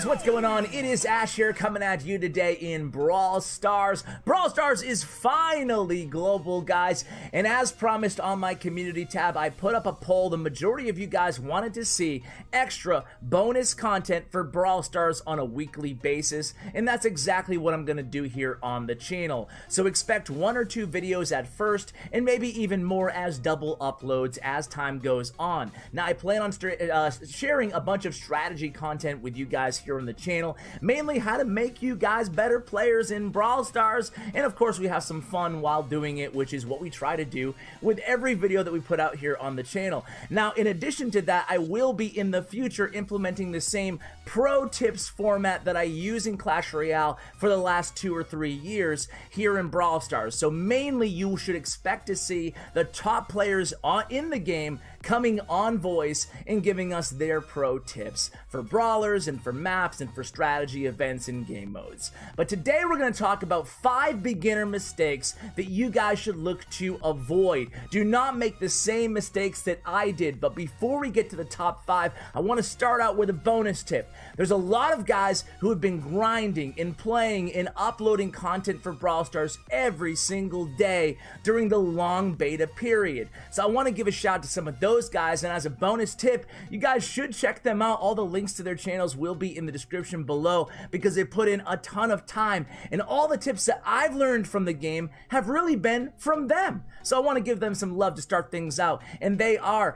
what's going on? It is Ash here coming at you today in Brawl Stars. Brawl Stars is finally global, guys, and as promised on my community tab, I put up a poll. The majority of you guys wanted to see extra bonus content for Brawl Stars on a weekly basis, and that's exactly what I'm going to do here on the channel. So expect 1 or 2 videos at first, and maybe even more as double uploads as time goes on. Now, I plan on sharing a bunch of strategy content with you guys here on the channel, mainly how to make you guys better players in Brawl Stars, and of course we have some fun while doing it, which is what we try to do with every video that we put out here on the channel. Now, in addition to that, I will be in the future implementing the same pro tips format that I use in Clash Royale for the last 2 or 3 years here in Brawl Stars. So mainly you should expect to see the top players in the game coming on voice and giving us their pro tips for brawlers and for maps and for strategy events and game modes. But today we're going to talk about 5 beginner mistakes that you guys should look to avoid. Do not make the same mistakes that I did, but before we get to the top 5, I want to start out with a bonus tip. There's a lot of guys who have been grinding and playing and uploading content for Brawl Stars every single day during the long beta period. So I want to give a shout out to some of those guys, and as a bonus tip, you guys should check them out. All the links to their channels will be in the description below because they put in a ton of time, and all the tips that I've learned from the game have really been from them. So I want to give them some love to start things out, and they are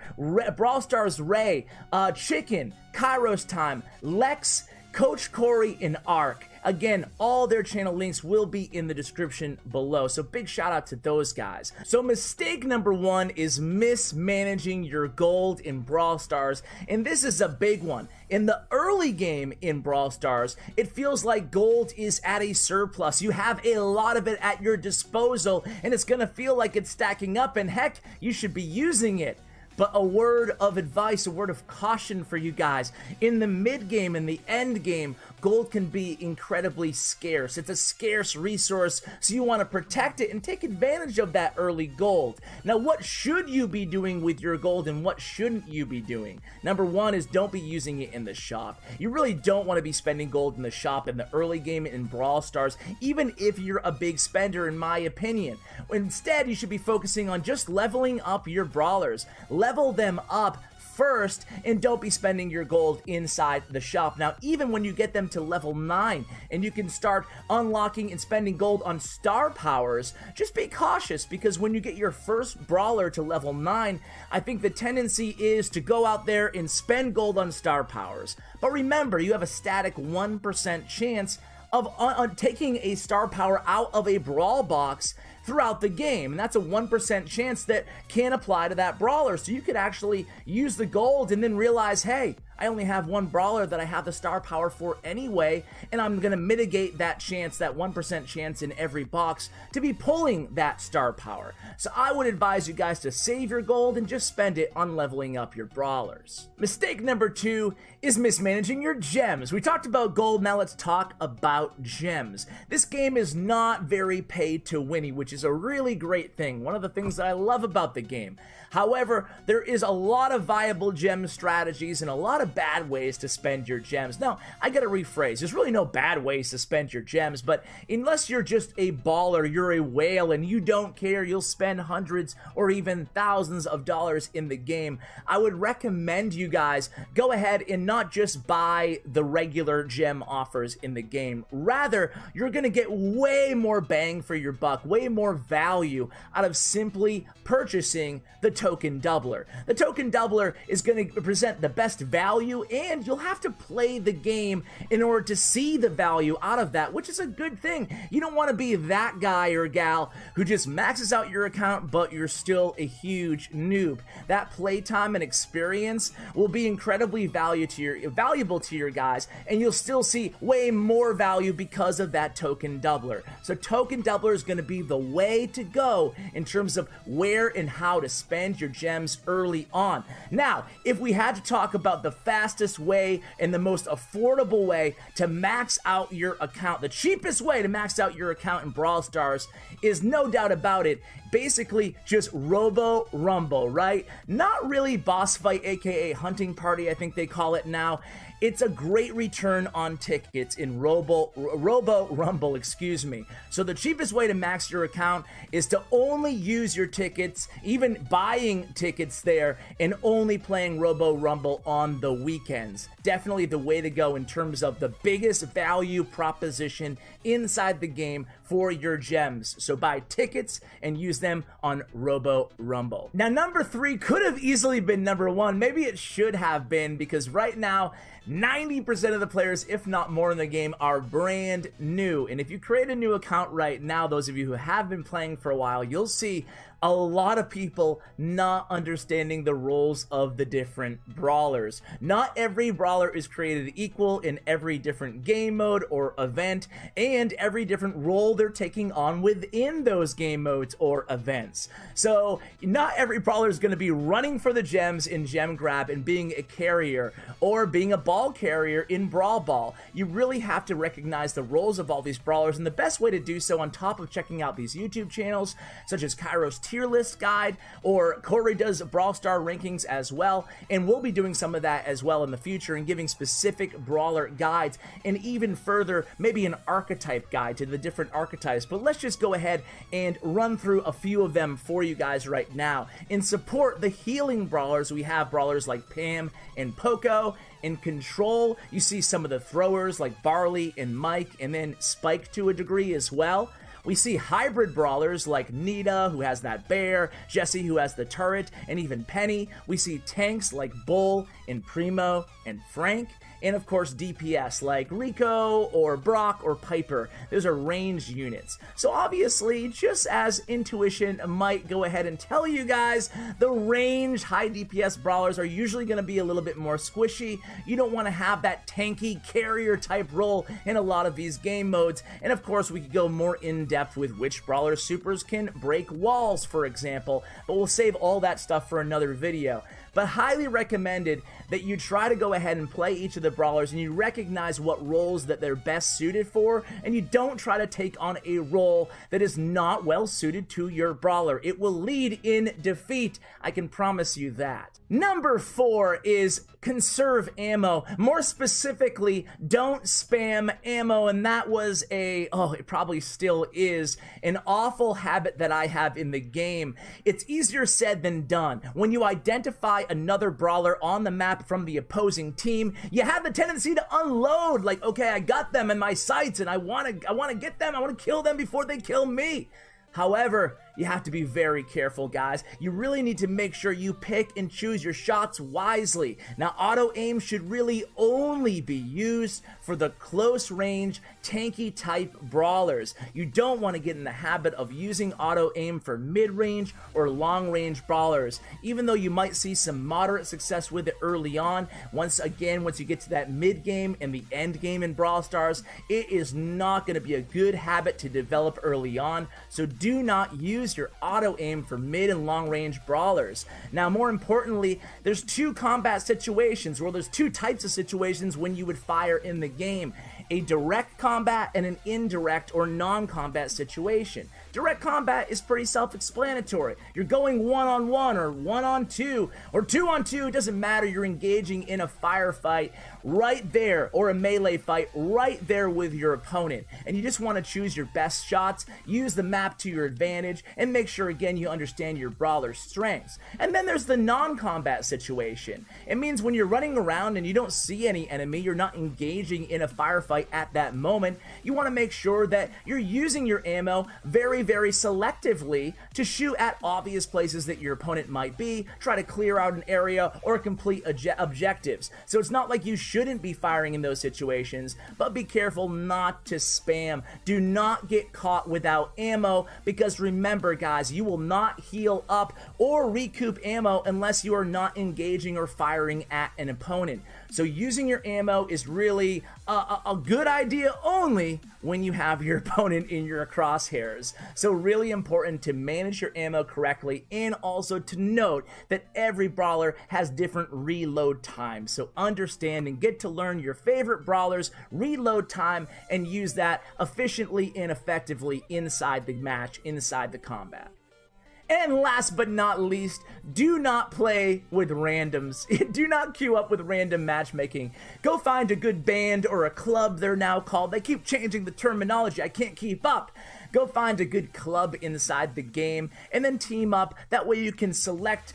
Brawl Stars Ray, Chicken, Kairos Time, Lex, Coach Corey, and Ark. Again, all their channel links will be in the description below, so big shout out to those guys. So mistake number 1 is mismanaging your gold in Brawl Stars, and this is a big one. In the early game in Brawl Stars, it feels like gold is at a surplus. You have a lot of it at your disposal, and it's gonna feel like it's stacking up, and heck, you should be using it. But a word of advice, a word of caution for you guys. In the mid game and the end game, gold can be incredibly scarce. It's a scarce resource, so you want to protect it and take advantage of that early gold. Now, what should you be doing with your gold and what shouldn't you be doing? Number 1 is don't be using it in the shop. You really don't want to be spending gold in the shop in the early game in Brawl Stars, even if you're a big spender, in my opinion. Instead, you should be focusing on just leveling up your brawlers. Level them up first, and don't be spending your gold inside the shop. Now, even when you get them to level 9 and you can start unlocking and spending gold on star powers, just be cautious, because when you get your first brawler to level 9, I think the tendency is to go out there and spend gold on star powers. But remember, you have a static 1% chance of taking a star power out of a brawl box throughout the game, and that's a 1% chance that can apply to that brawler. So you could actually use the gold and then realize, hey, I only have 1 brawler that I have the star power for anyway, and I'm gonna mitigate that chance, that 1% chance in every box, to be pulling that star power. So I would advise you guys to save your gold and just spend it on leveling up your brawlers. Mistake number 2 is mismanaging your gems. We talked about gold, now let's talk about gems. This game is not very pay to winny, which is a really great thing, one of the things that I love about the game. However, there is a lot of viable gem strategies and a lot of bad ways to spend your gems. Now, I gotta rephrase, there's really no bad ways to spend your gems, but unless you're just a baller, you're a whale, and you don't care, you'll spend hundreds or even thousands of dollars in the game, I would recommend you guys go ahead and not just buy the regular gem offers in the game. Rather, you're gonna get way more bang for your buck, way more value out of simply purchasing the token doubler. The token doubler is going to present the best value, and you'll have to play the game in order to see the value out of that, which is a good thing. You don't want to be that guy or gal who just maxes out your account, but you're still a huge noob. That playtime and experience will be incredibly valuable to your guys, and you'll still see way more value because of that token doubler. So token doubler is going to be the way to go in terms of where and how to spend your gems early on. Now, if we had to talk about the fastest way and the most affordable way to max out your account, the cheapest way to max out your account in Brawl Stars is, no doubt about it, basically just Robo Rumble, right? Not really boss fight, aka hunting party, I think they call it now. It's a great return on tickets in Robo Rumble, excuse me. So the cheapest way to max your account is to only use your tickets, even buying tickets there, and only playing Robo Rumble on the weekends. Definitely the way to go in terms of the biggest value proposition inside the game for your gems. So buy tickets and use them on Robo Rumble. Now, number 3 could have easily been number 1. Maybe it should have been, because right now 90% of the players, if not more in the game, are brand new. And if you create a new account right now, those of you who have been playing for a while, you'll see a lot of people not understanding the roles of the different brawlers. Not every brawler is created equal in every different game mode or event, and every different role they're taking on within those game modes or events. So not every brawler is going to be running for the gems in Gem Grab and being a carrier, or being a ball carrier in Brawl Ball. You really have to recognize the roles of all these brawlers, and the best way to do so, on top of checking out these YouTube channels such as Kairo's Tier List Guide, or Corey does Brawl Star rankings as well, and we'll be doing some of that as well in the future, and giving specific brawler guides, and even further, maybe an archetype guide to the different archetypes. But let's just go ahead and run through a few of them for you guys right now. In support, the healing brawlers, we have brawlers like Pam and Poco. In control, you see some of the throwers like Barley and Mike, and then Spike to a degree as well. We see hybrid brawlers like Nita, who has that bear, Jesse, who has the turret, and even Penny. We see tanks like Bull and Primo and Frank. And of course DPS like Rico or Brock or Piper. Those are ranged units. So obviously, just as intuition might go ahead and tell you guys, the ranged high DPS brawlers are usually going to be a little bit more squishy. You don't want to have that tanky carrier type role in a lot of these game modes. And of course, we could go more in depth with which brawler supers can break walls, for example, but we'll save all that stuff for another video. But highly recommended that you try to go ahead and play each of the brawlers, and you recognize what roles that they're best suited for, and you don't try to take on a role that is not well suited to your brawler. It will lead in defeat, I can promise you that. Number 4 is conserve ammo. More specifically, don't spam ammo, and that was it probably still is, an awful habit that I have in the game. It's easier said than done. When you identify another brawler on the map from the opposing team, you have the tendency to unload, like, okay, I got them in my sights and I want to get them, I want to kill them before they kill me. However, you have to be very careful, guys. You really need to make sure you pick and choose your shots wisely. Now, auto aim should really only be used for the close range, tanky type brawlers. You don't want to get in the habit of using auto aim for mid-range or long-range brawlers. Even though you might see some moderate success with it early on, once you get to that mid-game and the end game in Brawl Stars, it is not going to be a good habit to develop early on. So do not use your auto aim for mid and long range brawlers. Now, more importantly, there's two combat situations, or there's two types of situations when you would fire in the game: a direct combat and an indirect or non-combat situation. Direct combat is pretty self-explanatory. You're going one-on-one or one-on-two or two-on-two, it doesn't matter. You're engaging in a firefight right there, or a melee fight right there with your opponent. And you just want to choose your best shots, use the map to your advantage, and make sure, again, you understand your brawler's strengths. And then there's the non-combat situation. It means when you're running around and you don't see any enemy, you're not engaging in a firefight at that moment, you want to make sure that you're using your ammo very, very selectively to shoot at obvious places that your opponent might be, try to clear out an area, or complete objectives. So it's not like you shouldn't be firing in those situations, but be careful not to spam. Do not get caught without ammo, because remember, guys, you will not heal up or recoup ammo unless you are not engaging or firing at an opponent. So using your ammo is really a good idea only when you have your opponent in your crosshairs. So really important to manage your ammo correctly, and also to note that every brawler has different reload times. So understand and get to learn your favorite brawlers' reload time and use that efficiently and effectively inside the match, inside the combat. And last but not least, do not play with randoms. Do not queue up with random matchmaking. Go find a good band or a club, they're now called. They keep changing the terminology. I can't keep up. Go find a good club inside the game and then team up. That way you can select,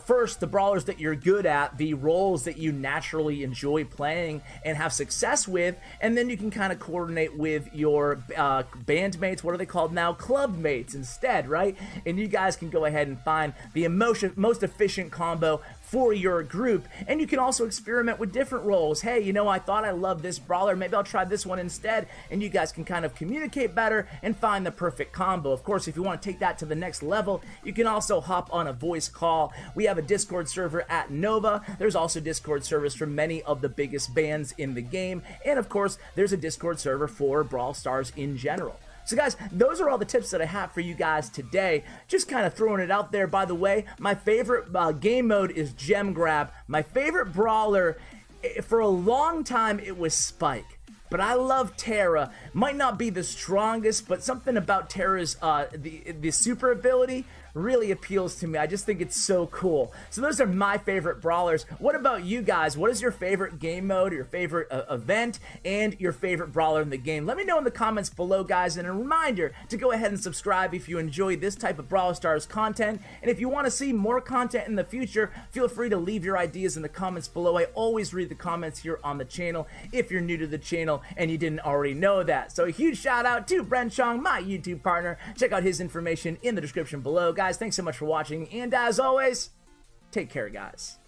first the brawlers that you're good at, the roles that you naturally enjoy playing and have success with, and then you can kind of coordinate with your bandmates. What are they called now? Club mates instead, right? And you guys can go ahead and find the most efficient combo for your group, and you can also experiment with different roles. Hey, I thought I loved this brawler, maybe I'll try this one instead, and you guys can kind of communicate better and find the perfect combo. Of course, if you want to take that to the next level, you can also hop on a voice call. We have a Discord server at Nova. There's also Discord servers for many of the biggest bands in the game, and of course, there's a Discord server for Brawl Stars in general. So guys, those are all the tips that I have for you guys today. Just kind of throwing it out there. By the way, my favorite game mode is Gem Grab. My favorite brawler, for a long time, it was Spike. But I love Terra. Might not be the strongest, but something about Terra's the super ability really appeals to me. I just think it's so cool. So those are my favorite brawlers. What about you guys? What is your favorite game mode, your favorite event, and your favorite brawler in the game? Let me know in the comments below, guys. And a reminder to go ahead and subscribe if you enjoy this type of Brawl Stars content. And if you want to see more content in the future, feel free to leave your ideas in the comments below. I always read the comments here on the channel if you're new to the channel and you didn't already know that. So a huge shout out to Brent Chong, my YouTube partner. Check out his information in the description below. Guys, thanks so much for watching, and as always, take care, guys.